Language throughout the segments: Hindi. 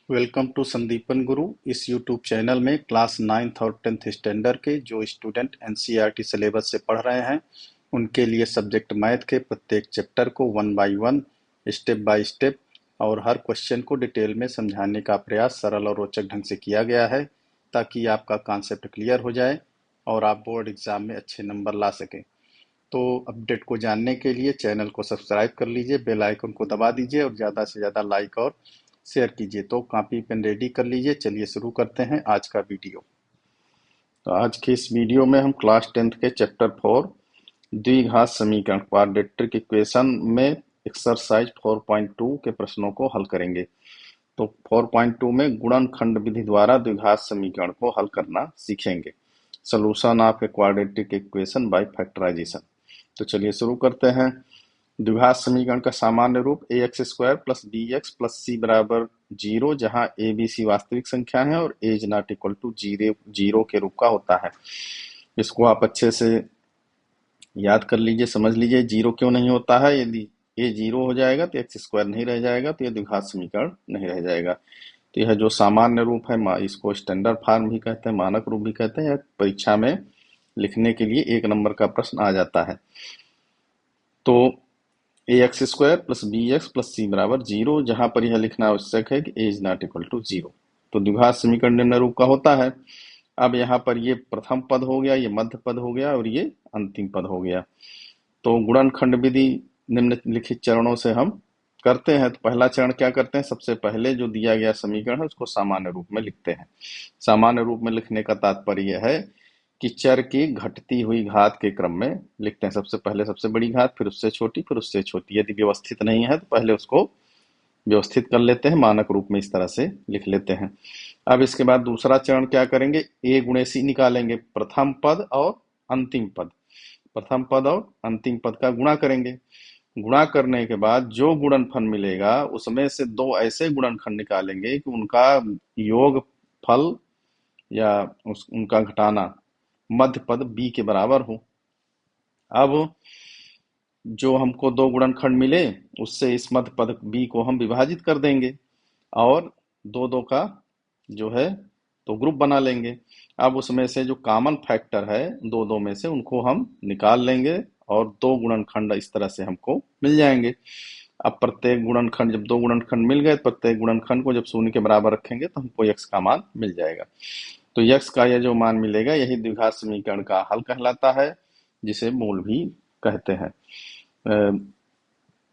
वेलकम टू संदीपन गुरु। इस यूट्यूब चैनल में क्लास 9th और 10th स्टैंडर्ड के जो स्टूडेंट एनसीईआरटी सिलेबस से पढ़ रहे हैं उनके लिए सब्जेक्ट मैथ के प्रत्येक चैप्टर को one by one, step by step और हर क्वेश्चन को डिटेल में समझाने का प्रयास सरल और रोचक ढंग से किया गया है ताकि आपका कॉन्सेप्ट क्लियर हो जाए और आप बोर्ड एग्जाम में अच्छे नंबर ला सकें। तो अपडेट को जानने के लिए चैनल को सब्सक्राइब कर लीजिए, बेल आइकन को दबा दीजिए और ज़्यादा से ज़्यादा लाइक और शेयर कीजिए। तो कॉपी पेन रेडी कर लीजिए। चलिए शुरू करते हैं आज का वीडियो। तो आज के इस वीडियो में हम क्लास 10th के चैप्टर 4 द्विघात समीकरण क्वाड्रेटिक इक्वेशन में एक्सरसाइज 4.2 के प्रश्नों को हल करेंगे। तो 4.2 में गुणनखंड विधि द्वारा द्विघात समीकरण को हल करना सीखेंगे। Solution of a quadratic equation by factorisation. तो चलिए शुरू करते हैं। द्विघात समीकरण का सामान्य रूप a x square plus b x plus c बराबर 0, जहाँ ए बी सी वास्तविक संख्या है और a is not equal to zero के रूप का होता है। इसको आप अच्छे से याद कर लीजिए, समझ लीजिए जीरो क्यों नहीं होता है। यदि ए जीरो हो जाएगा तो एक्स स्क्वायर नहीं रह जाएगा, तो यह द्विघात समीकरण नहीं रह जाएगा। तो यह जो सामान्य रूप है इसको स्टैंडर्ड फॉर्म भी कहते हैं, मानक रूप भी कहते हैं। परीक्षा में लिखने के लिए 1 नंबर का प्रश्न आ जाता है। तो a x square plus b x plus c बराबर 0, जहां पर यह लिखना आवश्यक है कि a is not equal to 0। तो द्विघात समीकरण निम्न रूप का होता है। अब यहाँ पर ये प्रथम पद हो गया, ये मध्य पद हो गया और ये अंतिम पद हो गया। तो गुणनखंड विधि निम्नलिखित चरणों से हम करते हैं। तो पहला चरण क्या करते हैं, सबसे पहले जो दिया गया समीकरण है उसको सामान्य रूप में लिखते हैं। सामान्य रूप में लिखने का तात्पर्य यह है कि चर की घटती हुई घात के क्रम में लिखते हैं। सबसे पहले सबसे बड़ी घात, फिर उससे छोटी, फिर उससे छोटी। यदि व्यवस्थित नहीं है तो पहले उसको व्यवस्थित कर लेते हैं, मानक रूप में इस तरह से लिख लेते हैं। अब इसके बाद दूसरा चरण क्या करेंगे, ए गुणे सी निकालेंगे। प्रथम पद और अंतिम पद, प्रथम पद और अंतिम पद का गुणा करेंगे। गुणा करने के बाद जो गुणनफल मिलेगा उसमें से दो ऐसे गुणनखंड निकालेंगे कि उनका योग फल या उनका घटाना मध्य पद बी के बराबर हो। अब जो हमको दो गुणनखंड मिले उससे इस मध्य पद बी को हम विभाजित कर देंगे और दो दो का जो है तो ग्रुप बना लेंगे। अब उसमें से जो कॉमन फैक्टर है दो दो में से उनको हम निकाल लेंगे और दो गुणनखंड इस तरह से हमको मिल जाएंगे। अब प्रत्येक गुणनखंड, जब दो गुणनखंड मिल गए, प्रत्येक गुणनखंड को जब शून्य के बराबर रखेंगे तो हमको x का मान मिल जाएगा। तो x का यह जो मान मिलेगा यही द्विघात समीकरण का हल कहलाता है, जिसे मूल भी कहते हैं।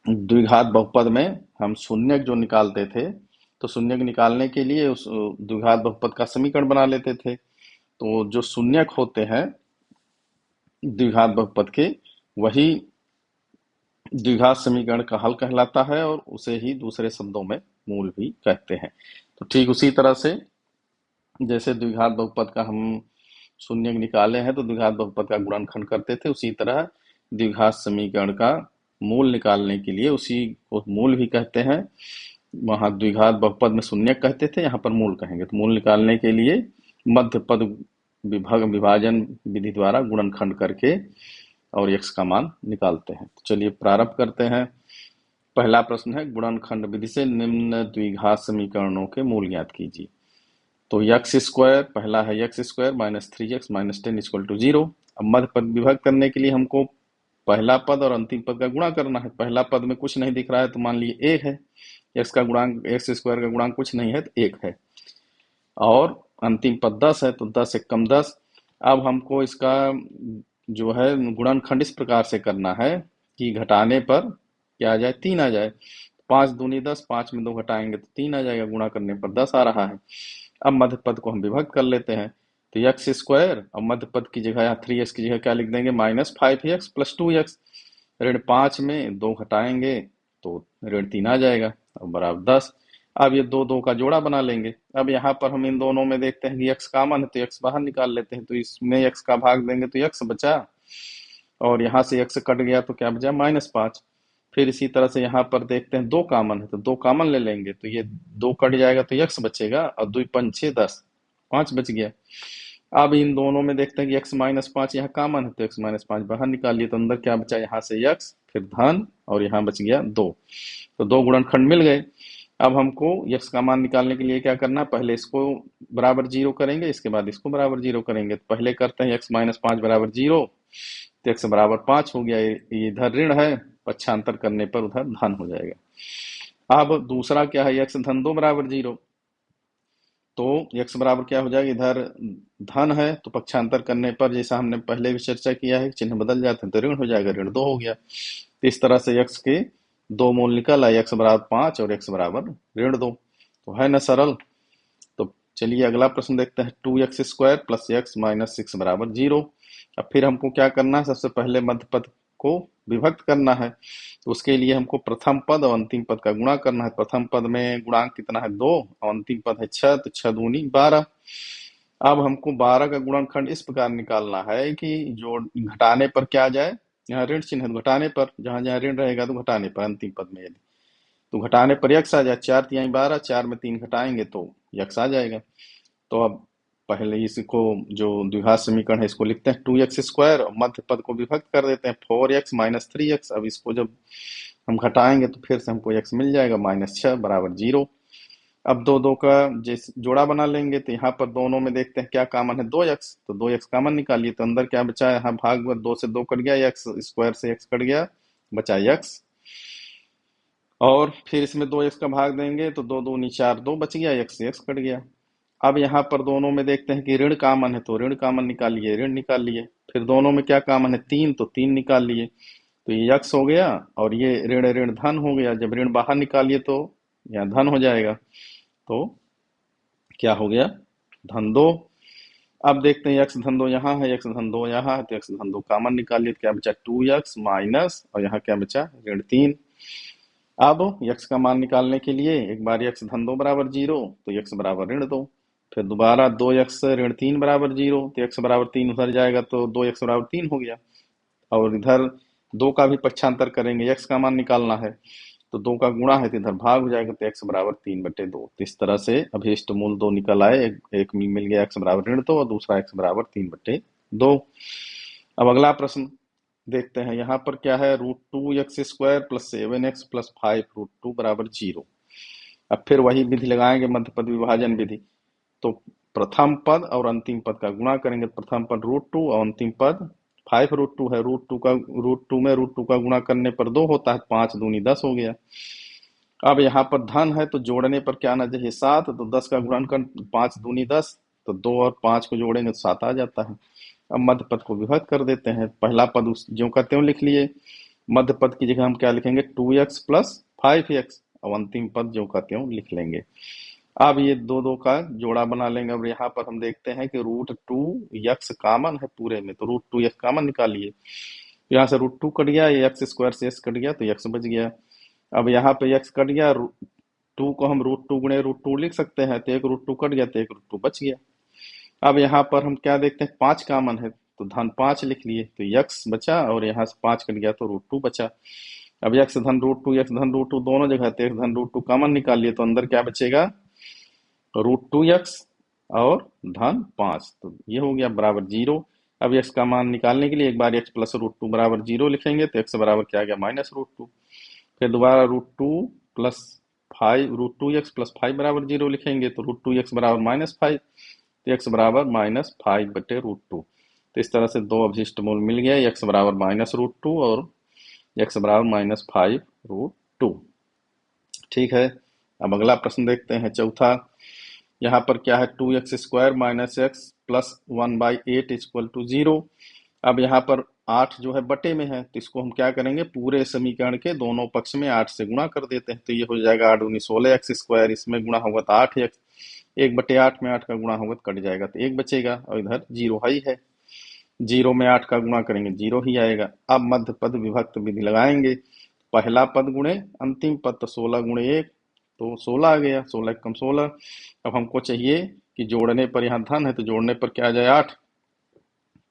द्विघात बहुपद में हम शून्यक जो निकालते थे, तो शून्यक निकालने के लिए उस द्विघात बहुपद का समीकरण बना लेते थे। तो जो शून्यक होते हैं द्विघात बहुपद के, वही द्विघात समीकरण का हल कहलाता है और उसे ही दूसरे शब्दों में मूल भी कहते हैं। तो ठीक उसी तरह से जैसे द्विघात बहुपद का हम शून्यक निकाले हैं तो द्विघात बहुपद का गुणनखंड करते थे, उसी तरह द्विघात समीकरण का मूल निकालने के लिए उसी को मूल भी कहते हैं। वहां द्विघात बहुपद में शून्यक कहते थे, यहाँ पर मूल कहेंगे। तो मूल निकालने के लिए मध्य पद विभाजन विधि द्वारा गुणनखंड करके और x का मान निकालते हैं। तो चलिए प्रारंभ करते हैं। पहला प्रश्न है, गुणनखंड विधि से निम्न द्विघात समीकरणों के मूल ज्ञात कीजिए। तो एक्स स्क्वायर, पहला है x square minus 3x minus 10 equal to 0। अब मध्य पद विभाग करने के लिए हमको पहला पद और अंतिम पद का गुणा करना है। पहला पद में कुछ नहीं दिख रहा है तो मान लीजिए 1 है, एक्स का गुणांक, एक्स स्क्वायर का गुणांक कुछ नहीं है तो 1 है, और अंतिम पद 10 है तो 10 एक कम 10। अब हमको इसका जो है गुणनखंड इस प्रकार से करना है कि घटाने पर क्या आ जाए, 3 आ जाए। 5 दूनी 10, 5 में 2 घटाएंगे तो 3 आ जाएगा, गुणा करने पर 10 आ रहा है। अब मध्य पद को हम विभक्त कर लेते हैं। तो एक्स स्क्वायर और मध्य पद की जगह या 3x की जगह क्या लिख देंगे, माइनस 5x प्लस 2x। ऋण 5 में 2 घटाएंगे तो ऋण 3 आ जाएगा और बराबर 10। अब ये दो दो का जोड़ा बना लेंगे। अब यहाँ पर हम इन दोनों में देखते हैं कि x कॉमन है तो x बाहर निकाल लेते हैं। तो इसमें x का भाग देंगे तो x बचा और यहाँ से x कट गया तो क्या बचा, -5। फिर इसी तरह से यहाँ पर देखते हैं 2 कॉमन है तो 2 कॉमन ले लेंगे तो ये 2 कट जाएगा तो x बचेगा और 2 5 6 10, 5 बच गया। अब इन दोनों में देखते हैं कि x-5 यहाँ कॉमन है तो x-5 बाहर निकाल लिए तो अंदर क्या बचा, यहाँ से x फिर धन और यहाँ बच गया 2। तो 2 गुणनखंड मिल गए। अब हमको x का मान निकालने के लिए क्या करना है, पहले इसको बराबर 0 करेंगे, इसके बाद इसको बराबर 0 करेंगे। तो पहले करते हैं x माइनस 5 बराबर 0, तो x बराबर 5 हो गया। ये इधर ऋण है, पक्षांतर करने पर उधर धन हो जाएगा। अब दूसरा क्या है, x धन 2 बराबर 0, तो x बराबर क्या हो जाएगा, इधर धन है तो पक्षांतर करने पर जैसा हमने पहले भी चर्चा किया है चिन्ह बदल जाते हैं, तो ऋण हो जाएगा, ऋण 2 हो गया। तो इस तरह से x के दो मूल निकल आए, x बराबर 5 और x बराबर ऋण 2। तो है ना सरल। तो चलिए अगला प्रश्न देखते हैं, 2x² प्लस x माइनस 6 बराबर 0। अब फिर हमको क्या करना है, सबसे पहले मध्य पद को विभक्त करना है। तो उसके लिए हमको प्रथम पद और अंतिम पद का गुणा करना है। प्रथम पद में गुणांक कितना है 2 और अंतिम पद है 6, तो 6 दूनी 12। अब हमको 12 का गुणनखंड इस प्रकार निकालना है कि जो घटाने पर क्या आ जाए, यहाँ ऋण चिन्ह है तो घटाने पर, जहां जहां ऋण रहेगा तो घटाने पर, अंतिम पद में यदि तो घटाने पर यक्स आ जाए। 4 तिहाई 12, 4 में 3 घटाएंगे तो यक्स आ जाएगा। तो अब पहले इसको जो द्विघात समीकरण है इसको लिखते हैं 2x² और मध्य पद को विभक्त कर देते हैं 4x माइनस 3x। अब इसको जब हम घटाएंगे तो फिर से हमको x मिल जाएगा -6 बराबर 0। अब दो दो का जैसे जोड़ा बना लेंगे, तो यहाँ पर दोनों में देखते हैं क्या कॉमन है, 2x, तो 2x कॉमन निकालिए। तो अंदर क्या बचा है, यहाँ भाग 2 से 2 कट गया, x स्क्वायर से x कट गया, बचा x। और फिर इसमें 2x का भाग देंगे तो 2 दूनी 4, 2 बच गया, x से x कट गया। अब यहाँ पर दोनों में देखते हैं कि ऋण कॉमन है, तो ऋण कॉमन निकालिए, ऋण निकाल लिए। फिर दोनों में क्या कॉमन है, 3, तो 3 निकाल लिए, तो ये यक्स हो गया और ये ऋण ऋण धन हो गया। जब ऋण बाहर निकालिए तो यहाँ धन हो जाएगा, तो क्या हो गया, धन 2। अब देखते हैं यक्स धन 2 यहाँ है, यक्स धन 2 यहाँ है, तो यक्स धन 2 कॉमन निकालिए, तो क्या बचा 2x माइनस, और यहाँ क्या बचा ऋण 3। अब यक्स का मान निकालने के लिए एक बार यक्स धन 2 बराबर 0, तो यक्स बराबर ऋण 2। फिर दोबारा 2x ऋण 3 बराबर 0, तो यक्स बराबर 3 उधर जाएगा तो 2x बराबर 3 हो गया। और इधर 2 का भी पक्षांतर करेंगे, यक्स का मान निकालना है, तो 2 का गुणा है तो इधर भाग हो जाएगा, तो x बराबर 3/2। तो इस तरह से अभीष्ट मूल 2 निकल आए, एक मिल गया x बराबर ऋण 2 और दूसरा x बराबर 3/2। अब अगला प्रश्न देखते हैं, यहाँ पर क्या है, √2x² प्लस 7x प्लस 5 √2 बराबर 0। अब फिर वही विधि लगाएंगे, मध्य पद विभाजन विधि। तो प्रथम पद और अंतिम पद का गुणा करेंगे, प्रथम पद √2 और अंतिम पद 5√2 है। √2 में √2 का गुणा करने पर 2 होता है, 5 दूनी 10 हो गया। अब यहाँ पर धन है तो जोड़ने पर क्या आना चाहिए, 7, तो 10 का गुणनखंड 5 दूनी 10, तो 2 और 5 को जोड़ेंगे तो 7 आ जाता है। अब मध्य पद को विभक्त कर देते हैं, पहला पद उस ज्यों का त्यों लिख लिए, मध्य पद की जगह हम क्या लिखेंगे 2x प्लस 5x, और अंतिम पद ज्यों का त्यों लिख लेंगे। अब ये दो दो का जोड़ा बना लेंगे। अब यहाँ पर हम देखते हैं कि √2x कॉमन है पूरे में, तो √2x कॉमन निकालिए। यहाँ से √2 कट गया, ये x² से x कट गया, तो x बच गया। अब यहाँ पे x कट गया, 2 को हम √2 गुणे √2 लिख सकते हैं, तो एक √2 कट गया तो एक √2 बच गया। अब यहाँ पर हम क्या देखते हैं, 5 कॉमन है, तो धन 5 लिख लिए, तो x बचा, और यहाँ से 5 कट गया तो √2 बचा। अब x धन √2 x धन √2 दोनों जगह थे, x धन √2 कॉमन निकालिए, तो अंदर क्या बचेगा √2x और धन 5, तो ये हो गया बराबर 0। अब x का मान निकालने के लिए एक बार x प्लस √2 बराबर 0 लिखेंगे, तो x बराबर क्या आ गया -√2। फिर दोबारा √2 प्लस 5 √2x प्लस 5 बराबर 0 लिखेंगे, तो √2x बराबर -5, तो x बराबर -5/√2। तो इस तरह से दो अवशिष्ट मूल मिल गया, x बराबर -√2 और x बराबर -5√2। ठीक है। अब अगला प्रश्न देखते हैं, चौथा। यहाँ पर क्या है, 2x² minus x plus 1/8 equal to 0। अब यहाँ पर 8 जो है बटे में है, तो इसको हम क्या करेंगे, पूरे समीकरण के दोनों पक्ष में 8 से गुणा कर देते हैं, तो ये हो जाएगा 8 दूनी 16x², इसमें गुणा होगा तो 8x, 1/8 में 8 का गुणा होगा तो कट जाएगा, तो 1 बचेगा, और इधर 0 ही है, 0 में 8 का गुणा करेंगे 0 ही आएगा। अब मध्य पद विभक्त विधि लगाएंगे, पहला पद गुणे अंतिम पद, तो 16 गुणे 1, तो 16 आ गया, 16 कम 16। अब हमको चाहिए कि जोड़ने पर यहाँ धन है, तो जोड़ने पर क्या आ जाए 8,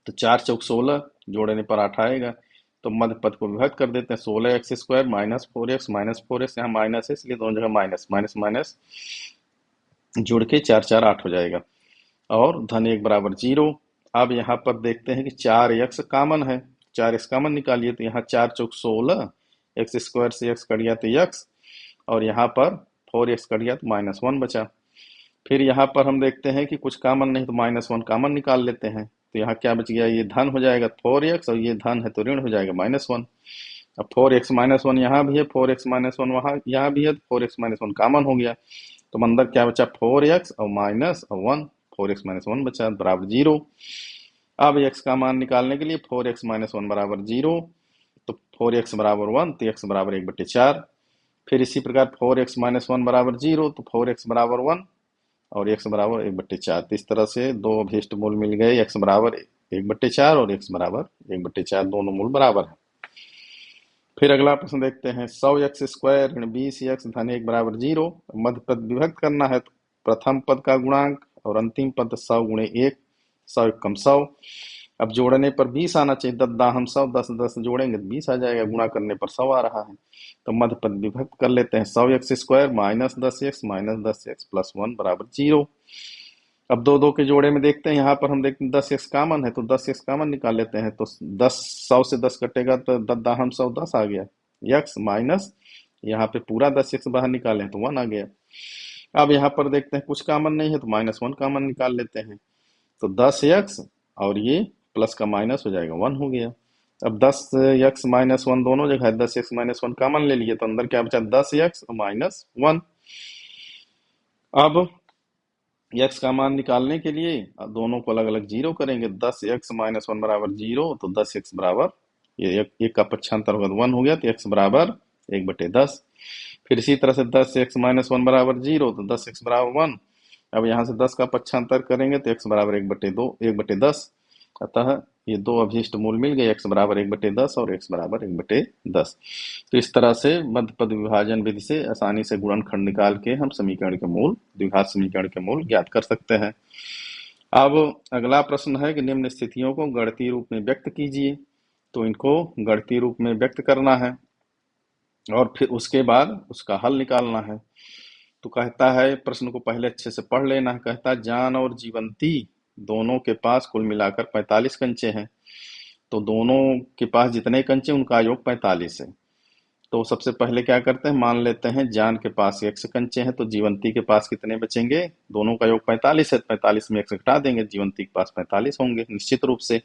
तो 4 चौक 16, जोड़ने पर 8 आएगा। तो मध्य पद को विभक्त कर देते हैं, 16x² -4x यहाँ माइनस है इसलिए दोनों जगह माइनस माइनस माइनस, जोड़ के 4 4 8 हो जाएगा, और धन 1 बराबर 0। अब यहाँ पर देखते हैं कि 4x कॉमन है, 4x कॉमन निकालिए, तो यहाँ 4 चौक 16, x² से x कट गया तो x, और यहाँ पर 4x कट गया तो -1 बचा। फिर यहाँ पर हम देखते हैं कि कुछ कॉमन नहीं तो -1 कॉमन निकाल लेते हैं, तो यहाँ क्या बच गया, ये धन हो जाएगा 4x और ये धन है तो ऋण हो जाएगा -1। अब 4x -1 यहाँ भी है, 4x -1 वहाँ यहाँ भी है, तो 4x -1 कॉमन हो गया, तो अंदर क्या बचा 4x और माइनस और 1, 4x -1 बचा बराबर 0। अब x का मान निकालने के लिए 4x -1 बराबर 0, तो 4x बराबर 1 तो x बराबर 1/4। फिर इसी प्रकार 4x -1 बराबर 0 तो 4x बराबर 1 और x बराबर 1/4। तो इस तरह से दो अभीष्ट मूल मिल गए, x बराबर 1/4 और x बराबर 1/4, दोनों मूल बराबर है। फिर अगला प्रश्न देखते हैं, 100x² ऋण 20x धन 1 बराबर 0। मध्य पद विभक्त करना है, तो प्रथम पद का गुणांक और अंतिम पद 100 गुणे 1, 100 एकम 100। अब जोड़ने पर 20 आना चाहिए, 10 दाहम 100, 10 10 जोड़ेंगे तो 20 आ जाएगा, गुणा करने पर 100 आ रहा है। तो मध्य पद विभक्त कर लेते हैं, 100x² minus 10x minus 10x plus 1 बराबर 0। अब दो दो के जोड़े में देखते हैं, यहाँ पर हम देखते हैं 10x कॉमन है तो 10x कॉमन निकाल लेते हैं, तो 10 100 से 10 कटेगा तो 10 दाहम 100 10 आ गया, x माइनस यहाँ पे पूरा 10x बाहर निकाले तो 1 आ गया। अब यहाँ पर देखते हैं कुछ कॉमन नहीं है तो -1 कॉमन निकाल लेते हैं, तो 10x और ये प्लस का माइनस हो जाएगा 1 हो गया। अब 10x -1 दोनों जगह है, 10x -1 कॉमन ले लिए तो अंदर क्या बचा 10x -1। अब x का मान निकालने के लिए दोनों को अलग अलग जीरो करेंगे, 10x -1 बराबर 0 तो 10x बराबर ये एक का पक्षांतर होगा तो 1 हो गया, तो x बराबर 1/10। फिर इसी तरह से 10x -1 बराबर 0 तो 10x बराबर 1। अब यहाँ से 10 का पक्षांतर करेंगे तो x बराबर 1/2 1/10। अतः ये दो अभीष्ट मूल मिल गए, x बराबर 1/10 और x बराबर 1/10। तो इस तरह से मध्य पद विभाजन विधि से आसानी से गुणनखंड निकाल के हम समीकरण के मूल, द्विघात समीकरण के मूल ज्ञात कर सकते हैं। अब अगला प्रश्न है कि निम्न स्थितियों को गणितीय रूप में व्यक्त कीजिए। तो इनको गणितीय रूप में व्यक्त करना है और फिर उसके बाद उसका हल निकालना है। तो कहता है, प्रश्न को पहले अच्छे से पढ़ लेना है। कहता है जान और जीवंती दोनों के पास कुल मिलाकर 45 कंचे हैं, तो दोनों के पास जितने कंचे उनका योग 45 है। तो सबसे पहले क्या करते हैं, मान लेते हैं जान के पास x कंचे हैं तो जीवंती के पास कितने बचेंगे, दोनों का योग 45 है, 45 में x घटा देंगे, जीवंती के पास 45 होंगे निश्चित रूप से।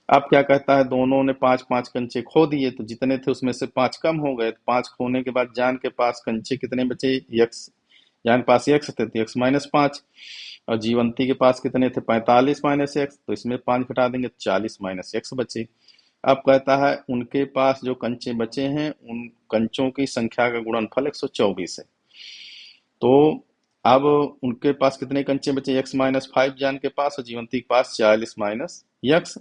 अब क्या कहता है, दोनों ने 5-5 कंचे खो दिए, तो जितने थे उसमें से 5 कम हो गए, तो 5 खोने के बाद जान के पास कंचे कितने बचे, x, जान के पास x थे तो x -5, और जीवंती के पास कितने थे 45 -x, तो इसमें 5 घटा देंगे 40 -x बचे। अब कहता है उनके पास जो कंचे बचे हैं उन कंचों की संख्या का गुणनफल 124 है। तो अब उनके पास कितने कंचे बचे, x -5 जान के पास और जीवंती के पास 40 -x।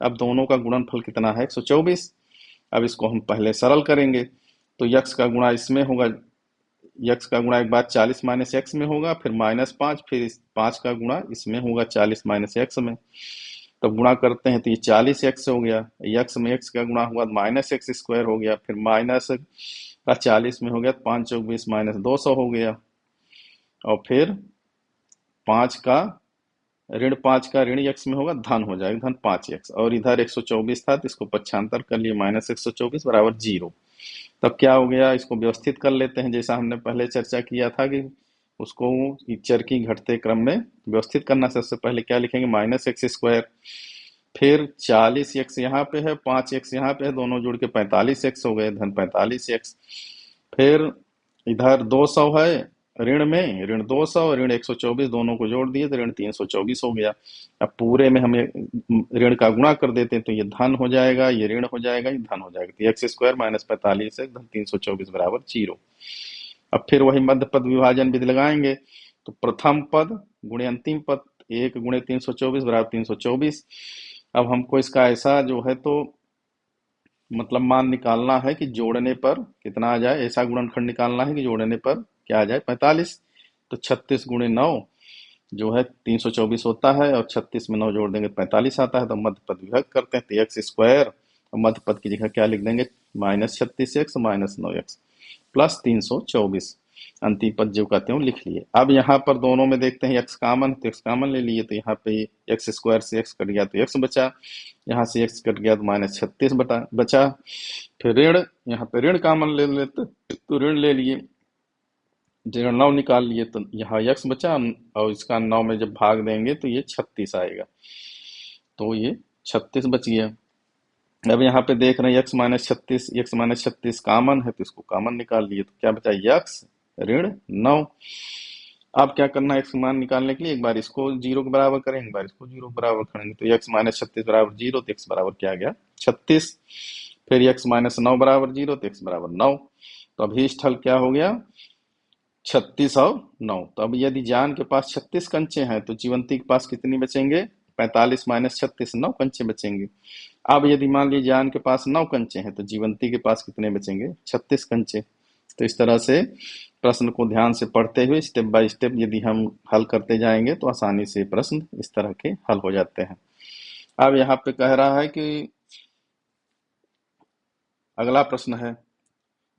अब दोनों का गुणनफल कितना है 124। अब इसको हम पहले सरल करेंगे, तो x का गुणा इसमें होगा, x का गुणा एक बार 40 -x में होगा, फिर -5, फिर 5 का गुणा इसमें होगा 40 -x में। तब गुणा करते हैं तो ये 40x हो गया, x में x का गुणा हुआ -x² हो गया, फिर माइनस का 40 में हो गया 5 चौक 20 -200 हो गया, और फिर 5 का ऋण 5 का ऋण x में होगा धन हो जाएगा, धन 5x, और इधर 124 था तो इसको पक्षांतर कर लिए -124 बराबर 0। तब क्या हो गया, इसको व्यवस्थित कर लेते हैं, जैसा हमने पहले चर्चा किया था कि उसको चर की घटते क्रम में व्यवस्थित करना। सबसे पहले क्या लिखेंगे, -x², फिर 40x यहाँ पे है, 5x यहाँ पे है, दोनों जुड़ के 45x हो गए, धन 45x। फिर इधर 200 है ऋण में, ऋण 200 ऋण 124 दोनों को जोड़ दिए तो ऋण 324 हो गया। अब पूरे में हम ऋण का गुणा कर देते हैं तो ये धन हो जाएगा, ये ऋण हो जाएगा, ये धन हो जाएगा, तो x² -45 धन 324 बराबर 0। अब फिर वही मध्य पद विभाजन विधि लगाएंगे, तो प्रथम पद गुणे अंतिम पद 1 गुणे 324 बराबर 324। अब हमको इसका ऐसा जो है तो मतलब मान निकालना है कि जोड़ने पर कितना आ जाए, ऐसा गुणनखंड निकालना है कि जोड़ने पर क्या आ जाए 45। तो 36 गुणे 9 जो है 324 होता है, और 36 में 9 जोड़ देंगे 45 आता है। तो मध्य पद विभक्त करते हैं, तो x² और मध्य पद की जगह क्या लिख देंगे, -36x -9x प्लस 324, अंतिम पद जो कहते हैं लिख लिए। अब यहाँ पर दोनों में देखते हैं x कॉमन, तो x कॉमन ले लिए, तो यहाँ पे x² से x कट गया तो x बचा, यहाँ से x कट गया तो -36 बचा। फिर ऋण, यहाँ पे ऋण कॉमन ले लेते तो ऋण ले लिए, जगह 9 निकाल लिए तो यहाँ x बचा, और इसका 9 में जब भाग देंगे तो ये 36 आएगा, तो ये 36 बच गया। अब यहाँ पे देख रहे हैं x-36 कॉमन है, तो इसको कॉमन निकाल लिए तो क्या बचा, x ऋण 9। अब क्या करना है, x मान निकालने के लिए एक बार इसको 0 के बराबर करेंगे, एक बार इसको 0 के बराबर करेंगे, तो x-36 बराबर 0, तो x बराबर क्या आ गया 36। फिर x-9 बराबर 0, तो x बराबर 9। तो अभी स्थल क्या हो गया 36 और 9। तो अब यदि जान के पास 36 कंचे हैं तो जीवंती के पास कितनी बचेंगे, 45 माइनस 36, 9 कंचे बचेंगे। अब यदि मान लीजिए जान के पास 9 कंचे हैं तो जीवंती के पास कितने बचेंगे, 36 कंचे। तो इस तरह से प्रश्न को ध्यान से पढ़ते हुए स्टेप बाय स्टेप यदि हम हल करते जाएंगे तो आसानी से प्रश्न इस तरह के हल हो जाते हैं। अब यहाँ पे कह रहा है कि अगला प्रश्न है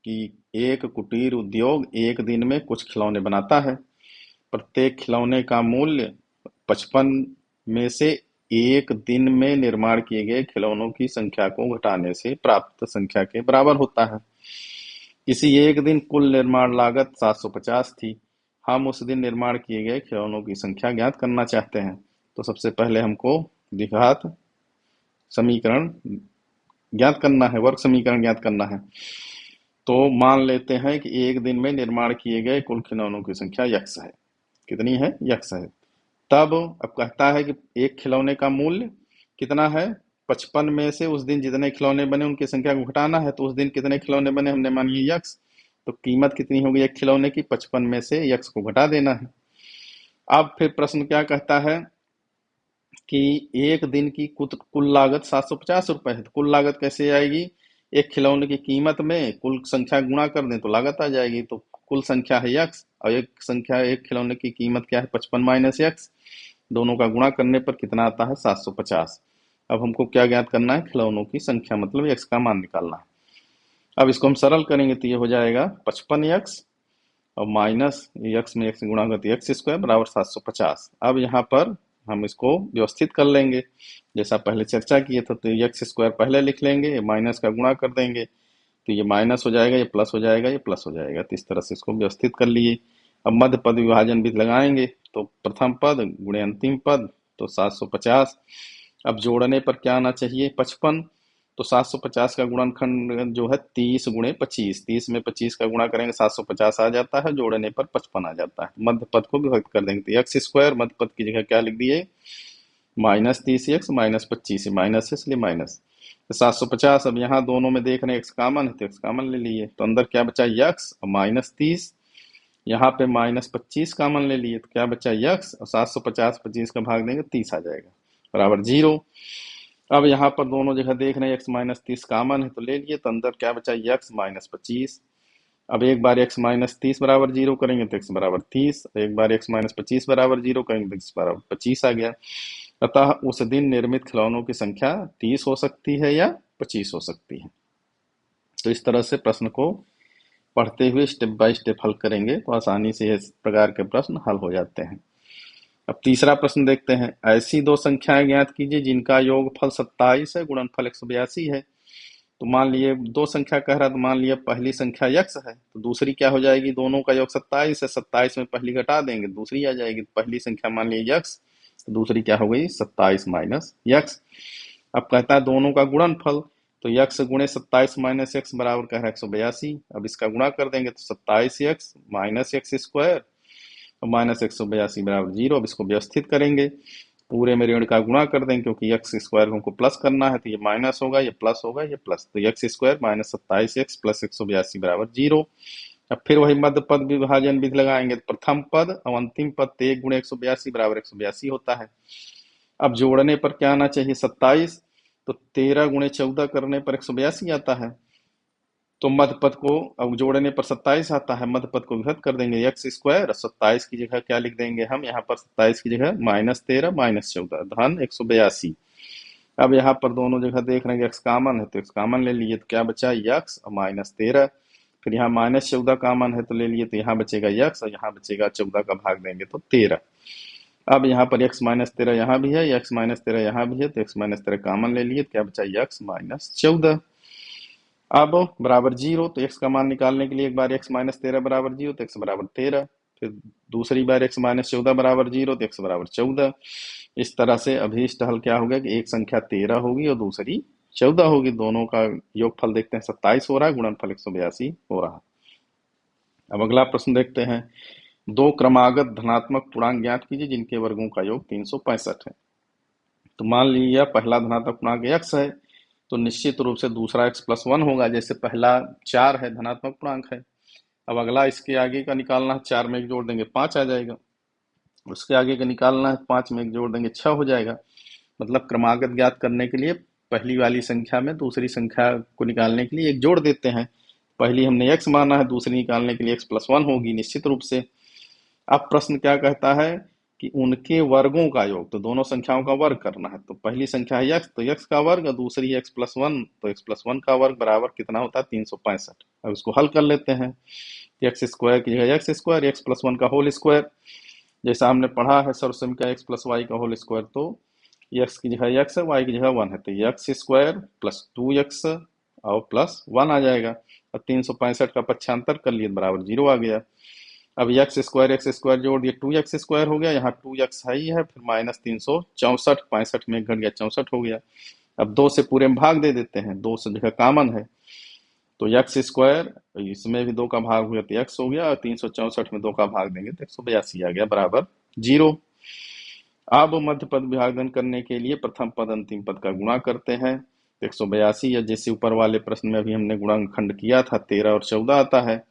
कि एक कुटीर उद्योग एक दिन में कुछ खिलौने बनाता है। प्रत्येक खिलौने का मूल्य 55 में से एक दिन में निर्माण किए गए खिलौनों की संख्या को घटाने से प्राप्त संख्या के बराबर होता है। इसी एक दिन कुल निर्माण लागत 750 थी। हम उस दिन निर्माण किए गए खिलौनों की संख्या ज्ञात करना चाहते हैं। तो सबसे पहले हमको द्विघात समीकरण ज्ञात करना है, वर्ग समीकरण ज्ञात करना है। तो मान लेते हैं कि एक दिन में निर्माण किए गए कुल खिलौनों की संख्या यक्स है। कितनी है, यक्स है। तब अब कहता है कि एक खिलौने का मूल्य कितना है, 55 में से उस दिन जितने खिलौने बने उनकी संख्या को घटाना है। तो उस दिन कितने खिलौने बने हमने मानिए यक्स, तो कीमत कितनी होगी एक खिलौने की, 55 में से यक्स को घटा देना है। अब फिर प्रश्न क्या कहता है कि एक दिन की कुल लागत 750 रुपए है। तो कुल लागत कैसे आएगी, एक खिलौने की कीमत में कुल संख्या गुणा कर दें तो लागत आ जाएगी। तो कुल संख्या है यक्स और एक खिलौने की कीमत क्या है 55 माइनस यक्स, दोनों का गुणा करने पर कितना आता है 750। अब हमको क्या ज्ञात करना है, खिलौनों की संख्या मतलब यक्स का मान निकालना है। अब इसको हम सरल करेंगे तो ये हो जाएगा 55 यक्स और माइनस यक्स में यक्स गुणा करते एक्स स्क्वायर बराबर 750। अब यहाँ पर हम इसको व्यवस्थित कर लेंगे जैसा पहले चर्चा किए थे। तो एक्स स्क्वायर पहले लिख लेंगे, माइनस का गुणा कर देंगे तो ये माइनस हो जाएगा, ये प्लस हो जाएगा, ये प्लस हो जाएगा। तो इस तरह से इसको व्यवस्थित कर लिए। अब मध्य पद विभाजन भी लगाएंगे, तो प्रथम पद गुणे अंतिम पद, तो 750। अब जोड़ने पर क्या आना चाहिए 55, तो 750 का गुणनखंड जो है 30 गुणे 25, 30 में 25 का गुणा करेंगे 750 आ जाता है, जोड़ने पर 55 आ जाता है। मध्य पद को विभक्त कर देंगे तो एक्स स्क्वायर मध्य पद की जगह क्या लिख दिए माइनस 30 एक्स माइनस 25, माइनस है इसलिए माइनस। तो 750, अब यहाँ दोनों में देख रहे हैं एक्स कामन है तो एक्स कामन ले लिए, तो अंदर क्या बचा यक्स और माइनस 30, यहाँ पे माइनस 25 कामन ले लिए तो क्या बचा यक्स और 750 25 का भाग देंगे 30 आ जाएगा बराबर 0। अब यहाँ पर दोनों जगह देख रहे हैं एक्स माइनस 30 कामन है तो ले लिए, तो अंदर क्या बचा एक्स माइनस 25। अब एक बार एक्स माइनस 30 बराबर 0 करेंगे तो एक्स बराबर 30, एक बार एक्स माइनस 25 बराबर 0 करेंगे तो एक्स बराबर 25 आ गया। अतः उस दिन निर्मित खिलौनों की संख्या 30 हो सकती है या 25 हो सकती है। तो इस तरह से प्रश्न को पढ़ते हुए स्टेप बाय स्टेप हल करेंगे तो आसानी से इस प्रकार के प्रश्न हल हो जाते हैं। अब तीसरा प्रश्न देखते हैं। ऐसी दो संख्याएं ज्ञात कीजिए जिनका योगफल 27 है, गुणनफल 182 है। तो मान लिए दो संख्या कह रहा है, तो मान लिया पहली संख्या यक्स है तो दूसरी क्या हो जाएगी, दोनों का योग 27 है, 27 में पहली घटा देंगे दूसरी आ जाएगी। तो पहली संख्या मान लिया यक्स तो दूसरी क्या हो गई 27 माइनस यक्स। अब कहता है दोनों का गुणनफल, तो यक्स गुणे 27 माइनस यक्स बराबर कह रहा है 182। अब इसका गुणा कर देंगे तो 27 यक्स माइनस यक्स स्क्वायर और माइनस 182 बराबर 0। अब इसको व्यवस्थित करेंगे, पूरे में ऋण का गुणा कर देंगे क्योंकि एक्स स्क्वायर हमको प्लस करना है, तो ये माइनस होगा, ये प्लस होगा, ये प्लस, तो x square minus 27 x plus 182 बराबर 0। अब फिर वही मध्य पद विभाजन विधि लगाएंगे, तो प्रथम पद और अंतिम पद तो 1 गुणे 182 बराबर 182 होता है। अब जोड़ने पर क्या आना चाहिए 27, तो 13 गुणे 14 करने पर 182 आता है। तो मध्य पद को अब जोड़ने पर 27 आता है, मध्य पद को विभक्त कर देंगे एक्स स्क्वायर, 27 की जगह क्या लिख देंगे हम यहाँ पर 27 की जगह माइनस 13 माइनस 14 धन 182। अब यहाँ पर दोनों जगह देख रहे हैं एक्स कामन है तो एक्स कामन ले लिए तो क्या बचा यक्स और माइनस 13। फिर यहाँ माइनस 14 कामन है तो ले लिए तो यहाँ बचेगा यक्स और यहाँ बचेगा 14 का भाग देंगे तो 13। अब यहाँ पर एक्स माइनस 13 यहाँ भी है, एक्स माइनस 13 यहाँ भी है, तो एक्स माइनस 13 कामन ले लिए तो क्या बचा यक्स माइनस 14। अब बराबर जीरो, तो x का मान निकालने के लिए एक बार x माइनस 13 बराबर जीरो, तो x बराबर 13। फिर दूसरी बार x माइनस 14 बराबर जीरो, तो x बराबर 14। इस तरह से अभीष्ट हल क्या होगा कि एक संख्या 13 होगी और दूसरी 14 होगी। दोनों का योगफल देखते हैं 27 हो रहा है, गुणनफल 182 हो रहा है। अब अगला प्रश्न देखते हैं। दो क्रमागत धनात्मक पूर्णांक ज्ञात कीजिए जिनके वर्गों का योग 365 है। तो मान लीजिए पहला धनात्मक पूर्णांक x है, तो निश्चित रूप से दूसरा x प्लस 1 होगा। जैसे पहला 4 है, धनात्मक पूर्णांक है। अब अगला इसके आगे का निकालना है, 4 में एक जोड़ देंगे 5 आ जाएगा। उसके आगे का निकालना है, 5 में एक जोड़ देंगे 6 हो जाएगा। मतलब क्रमागत ज्ञात करने के लिए पहली वाली संख्या में दूसरी संख्या को निकालने के लिए एक जोड़ देते हैं। पहली हमने x माना है, दूसरी निकालने के लिए x प्लस 1 होगी निश्चित रूप से। अब प्रश्न क्या कहता है कि उनके वर्गों का योग, तो दोनों संख्याओं का वर्ग करना है। तो पहली संख्या है x, तो x का वर्ग, और दूसरी है x प्लस 1, तो x प्लस 1 का वर्ग बराबर कितना होता है 365। अब इसको हल कर लेते हैं। एक्स स्क्वायर की जगह एक्स स्क्वायर, एक्स प्लस 1 का होल स्क्वायर, जैसा हमने पढ़ा है सर्वसमीकरण एक्स प्लस वाई का होल स्क्वायर, तो एक्स की जगह एक्स है, वाई की जगह 1 है, तो एक्स स्क्वायर प्लस 2x और प्लस 1 आ जाएगा। अब 365 का पक्षांतर कर लिए, बराबर 0 आ गया। अब एक्स स्क्वायर जोड़ दिए, 2x स्क्वायर हो गया, यहाँ 2x है ही है, फिर माइनस 364, 65 में एक घट गया 64 हो गया। अब 2 से पूरे में भाग दे देते हैं, 2 से जगह कामन है, तो एक्स स्क्वायर, इसमें भी 2 का भाग हुआ तो x हो गया, और 364 में 2 का भाग देंगे तो 182 आ गया, बराबर 0। अब मध्य पद विभाजन करने के लिए प्रथम पद अंतिम पद का गुणा करते हैं, तो 182, या जैसे ऊपर वाले प्रश्न में अभी हमने गुणनखंड किया था 13 और 14 आता है।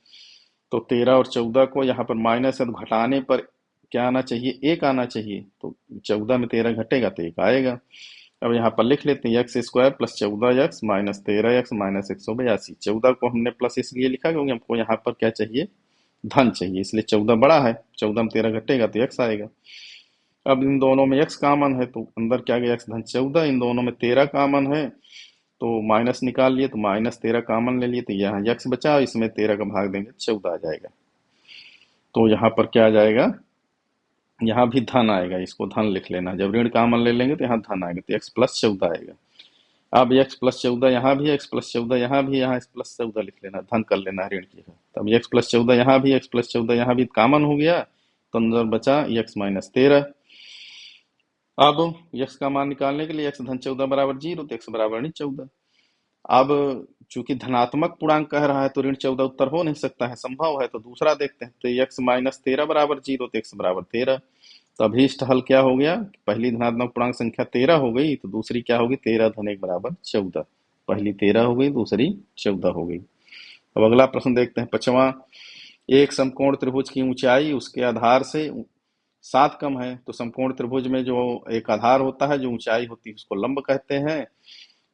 तो 13 और 14 को यहाँ पर माइनस है, तो घटाने पर क्या आना चाहिए, 1 आना चाहिए। तो 14 में 13 घटेगा तो 1 आएगा। अब यहाँ पर लिख लेते हैं x square plus 14x minus 13x minus 182। 14 को हमने प्लस इसलिए लिखा क्योंकि हमको यहाँ पर क्या चाहिए, धन चाहिए, इसलिए 14 बड़ा है, 14 में 13 घटेगा तो x आएगा। अब इन दोनों में x कामन है, तो अंदर क्या गया x धन 14, इन दोनों में 13 कामन है, तो माइनस निकाल लिए, तो माइनस 13 कामन ले लिए, तो यहाँ x बचा, इसमें 13 का भाग देंगे 14 आ जाएगा। तो यहाँ पर क्या आ जाएगा, यहाँ भी धन आएगा, इसको धन लिख लेना। जब ऋण कामन ले लेंगे तो यहाँ धन आएगा, तो x प्लस 14 आएगा। अब x प्लस 14 यहाँ भी, x प्लस 14 यहाँ भी, यहाँ x प्लस 14 लिख लेना, धन कर लेना ऋण की जगह। तब x प्लस 14 यहाँ भी, x प्लस 14 यहाँ भी कॉमन हो गया, तो अंदर बचा x माइनस 13। अब x का मान निकालने के लिए x धन 14 बराबर 0, तो x बराबर ऋण 14। अब चूंकि धनात्मक पूर्णांक कह रहा है तो ऋण 14 उत्तर हो नहीं सकता है, संभव है, तो दूसरा देखते हैं। तो x माइनस 13 बराबर 0, तो x बराबर 13। तो अभीष्ट हल क्या हो गया, पहली धनात्मक पूर्णांक संख्या 13 हो गई, तो दूसरी क्या होगी, 13 धन 1 बराबर 14। पहली 13 हो गई, दूसरी 14 हो गई। अब अगला प्रश्न देखते हैं, पांचवा। एक समकोण त्रिभुज की ऊंचाई उसके आधार से 7 कम है। तो समकोण त्रिभुज में जो एक आधार होता है, जो ऊंचाई होती है, उसको लंब कहते हैं,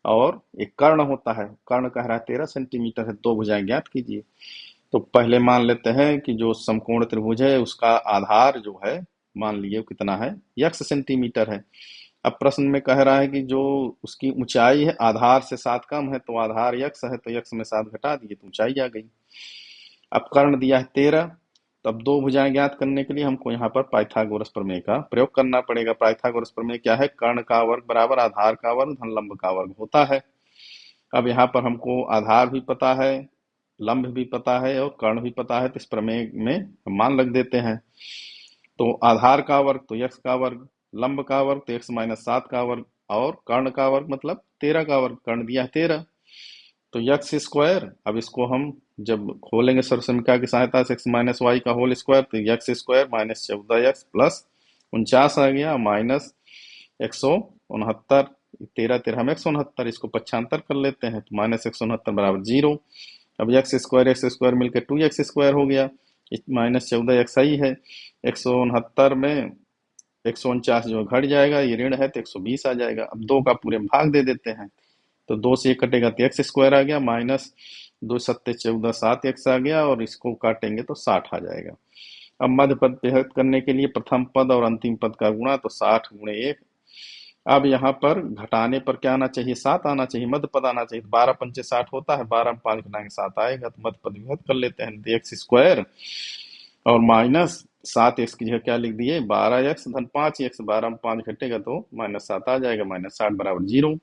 और एक कर्ण होता है, कर्ण कह रहा है 13 सेंटीमीटर है। दो भुजाएं ज्ञात कीजिए। तो पहले मान लेते हैं कि जो समकोण त्रिभुज है उसका आधार जो है, मान लीजिए कितना है, x सेंटीमीटर है। अब प्रश्न में कह रहा है कि जो उसकी ऊंचाई है आधार से 7 कम है, तो आधार x है, तो x में 7 घटा दिए तो ऊंचाई आ गई। अब कर्ण दिया है 13, तो अब दो भुजाएं ज्ञात करने के लिए हमको यहाँ पर पाइथागोरस प्रमेय का प्रयोग करना पड़ेगा। पाइथागोरस प्रमेय क्या है, कर्ण का वर्ग बराबर आधार का वर्ग धन लंब का वर्ग होता है। अब यहाँ पर हमको आधार भी पता है, लंब भी पता है, और कर्ण भी पता है, तो इस प्रमेय में हम मान लग देते हैं। तो आधार का वर्ग तो x का वर्ग, लंब का वर्ग तो x माइनस 7 का वर्ग, और कर्ण का वर्ग मतलब 13 का वर्ग, कर्ण दिया है 13, तो x स्क्वायर। अब इसको हम जब खोलेंगे सर्वसमीकरण की सहायता से, x माइनस वाई का होल स्क्वायर, तो x square minus 14x plus 49 आ गया, माइनस 169, 13 13 में 169, इसको पक्षांतर कर लेते हैं, तो माइनस 169 बराबर 0। अब एक्स स्क्वायर मिलकर 2x स्क्वायर हो गया, माइनस 14x ही है, 169 में 149 जो घट जाएगा, ये ऋण है तो 120 आ जाएगा। अब 2 का पूरे में भाग दे देते हैं, तो 2 से 1 कटेगा तो एक्स स्क्वायर आ गया, माइनस 2 सत्ते 14 7x आ गया, और इसको काटेंगे तो 60 आ जाएगा। अब मध्य पद बेहद करने के लिए प्रथम पद और अंतिम पद का गुणा, तो 60 गुणे 1। अब यहाँ पर घटाने पर क्या आना चाहिए, 7 आना चाहिए, मध्य पद आना चाहिए। 12 पंचे 60 होता है, 12 में 5 घटाएंगे 7 आएगा, तो मध्य पद विभक्त कर लेते हैं। एक्स स्क्वायर और माइनस 7x की जगह क्या लिख दिए 12x धन 5x, 12 में 5 घटेगा तो -7 आ जाएगा, -60 बराबर 0।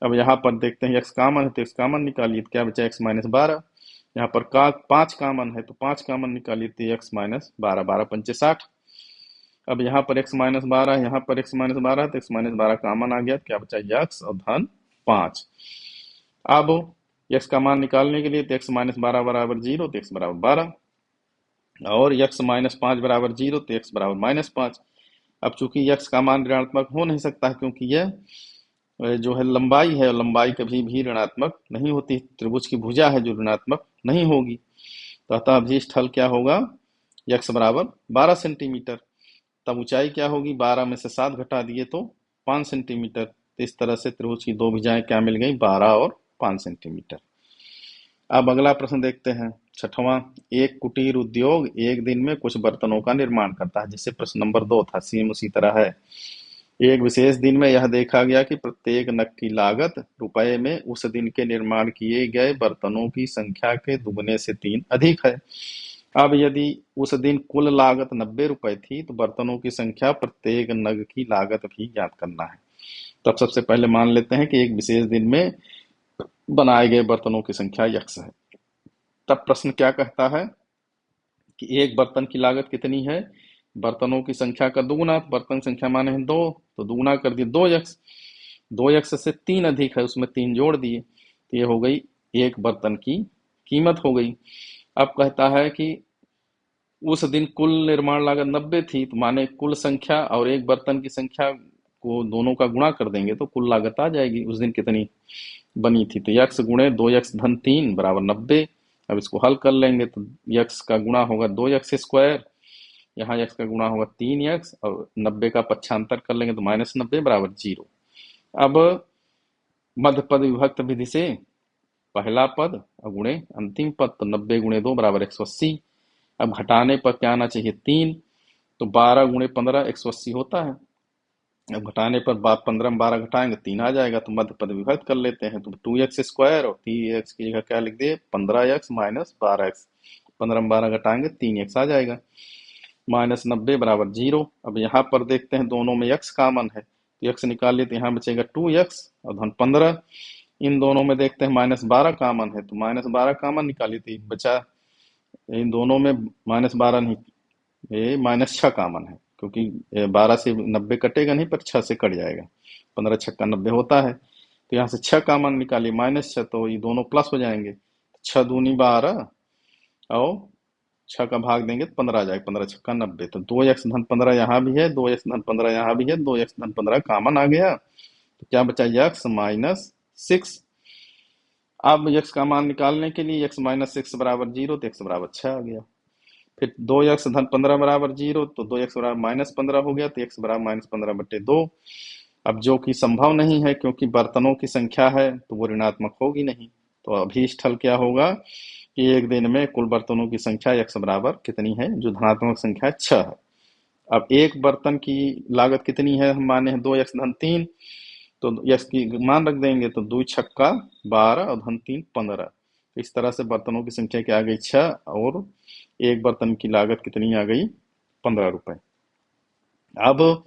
अब यहाँ पर देखते हैं x कॉमन है तो x कॉमन निकालिए तो क्या बचा x -12। यहाँ पर 5 कॉमन है तो 5 कॉमन निकालिए तो x -12, 12 पंचे 60। अब यहाँ पर x -12, यहाँ पर x -12 तो x -12 कॉमन आ गया तो क्या बचा x और धन 5। अब x का मान निकालने के लिए तो x -12 बराबर 0 तो x बराबर 12 और x -5 बराबर 0 तो x बराबर -5। अब चूंकि x का मान ऋणात्मक हो नहीं सकता है क्योंकि यह जो है लंबाई है, लंबाई कभी भी ऋणात्मक नहीं होती, त्रिभुज की भुजा है जो ऋणात्मक नहीं होगी, तो अतः अभीष्ट हल क्या होगा x बराबर 12 सेंटीमीटर। तब ऊंचाई क्या होगी 12 में से 7 घटा दिए तो 5 सेंटीमीटर। तो इस तरह से त्रिभुज की दो भुजाएं क्या मिल गई 12 और 5 सेंटीमीटर। अब अगला प्रश्न देखते हैं, छठवां। एक कुटीर उद्योग एक दिन में कुछ बर्तनों का निर्माण करता है, जैसे प्रश्न नंबर 2 था, सेम उसी तरह है। एक विशेष दिन में यह देखा गया कि प्रत्येक नग की लागत रुपए में उस दिन के निर्माण किए गए बर्तनों की संख्या के दुगने से 3 अधिक है। अब यदि उस दिन कुल लागत 90 रुपए थी तो बर्तनों की संख्या प्रत्येक नग की लागत भी ज्ञात करना है। तब सबसे पहले मान लेते हैं कि एक विशेष दिन में बनाए गए बर्तनों की संख्या x है। तब प्रश्न क्या कहता है कि एक बर्तन की लागत कितनी है, बर्तनों की संख्या का दुगुना, बर्तन संख्या माने हैं 2 तो दुगुना कर दिए 2x, 2x से 3 अधिक है उसमें 3 जोड़ दिए तो ये हो गई एक बर्तन की कीमत हो गई। अब कहता है कि उस दिन कुल निर्माण लागत 90 थी तो माने कुल संख्या और एक बर्तन की संख्या को दोनों का गुणा कर देंगे तो कुल लागत आ जाएगी उस दिन कितनी बनी थी। तो x गुणे 2x धन 3 बराबर 90। अब इसको हल कर लेंगे तो x का गुणा होगा 2x स्क्वायर, यहाँ x का गुणा होगा 3x और 90 का पक्षांतर कर लेंगे तो -90 बराबर 0। अब मध्य पद विभक्त विधि से पहला पद और गुणे अंतिम पद, तो 90 गुणे 2 बराबर 180। अब घटाने पर क्या आना चाहिए 3, तो 12 गुणे 15 180 होता है। अब घटाने पर 15 में 12 घटाएंगे 3 आ जाएगा, तो मध्य पद विभक्त कर लेते हैं तो 2x स्क्वायर और 3x की जगह क्या लिख दिए 15x माइनस 12x, 15 में 12 घटाएंगे 3x आ जाएगा, -90 बराबर 0। अब यहाँ पर देखते हैं दोनों में x कॉमन है तो x निकाल लिए तो यहाँ बचेगा 2x और धन 15। इन दोनों में देखते हैं -12 कॉमन है तो -12 कॉमन निकाली थी बचा, इन दोनों में -12 नहीं, ये -6 कॉमन है क्योंकि 12 से 90 कटेगा नहीं पर 6 से कट जाएगा, 15 छक्का 90 होता है तो यहाँ से 6 कॉमन निकालिए -6 तो ये दोनों प्लस हो जाएंगे, 6 दूनी 12 और 6 का भाग देंगे तो 15 आ जाएगा, 15 छक्का 90। तो 2x धन 15 यहाँ भी है, 2x धन 15 यहाँ भी है, 2x धन 15 कॉमन आ गया तो क्या बचा x -6। अब x का मान निकालने के लिए x -6 बराबर 0 तो x बराबर 6 आ गया। फिर 2x धन 15 बराबर 0 तो 2x बराबर -15 हो गया तो x बराबर -15/2। अब जो कि संभव नहीं है क्योंकि बर्तनों की संख्या है तो वो ऋणात्मक होगी नहीं, तो अभीष्ट हल क्या होगा कि एक दिन में कुल बर्तनों की संख्या x बराबर कितनी है, जो धनात्मक संख्या 6 है। अब एक बर्तन की लागत कितनी है, हम माने हैं 2x धन 3 तो x की मान रख देंगे तो 2 छक्का 12 और धन 3 15। इस तरह से बर्तनों की संख्या क्या आ गई 6 और एक बर्तन की लागत कितनी आ गई 15 रुपए। अब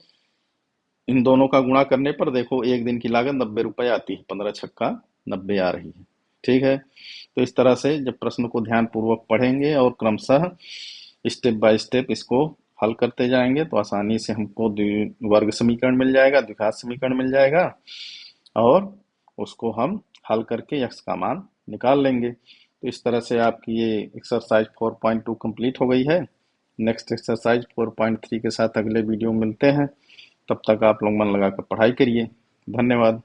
इन दोनों का गुणा करने पर देखो एक दिन की लागत 90 रुपए आती है, 15 छक्का 90 आ रही है। ठीक है, तो इस तरह से जब प्रश्न को ध्यान पूर्वक पढ़ेंगे और क्रमशः स्टेप बाय स्टेप इसको हल करते जाएंगे तो आसानी से हमको वर्ग समीकरण मिल जाएगा, द्विघात समीकरण मिल जाएगा और उसको हम हल करके x का मान निकाल लेंगे। तो इस तरह से आपकी ये एक्सरसाइज 4.2 कंप्लीट हो गई है। नेक्स्ट एक्सरसाइज 4.3 के साथ अगले वीडियो में मिलते हैं, तब तक आप लोग मन लगाकर पढ़ाई करिए। धन्यवाद।